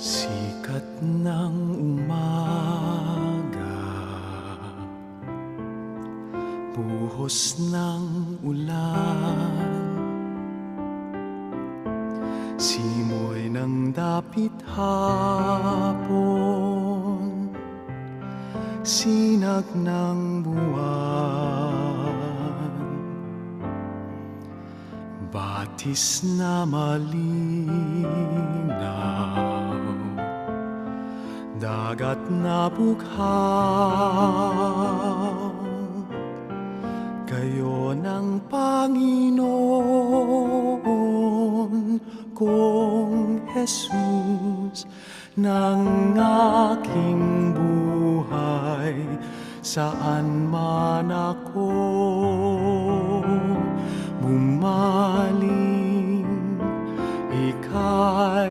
Sikat ng umaga, buhos ng ulan, simoy ng dapit hapon, sinag ng buwan, batis na malinaw, dagat na bughaw, kayo ng Panginoon kong Jesus ng aking buhay, saan man ako bumaling, ika'y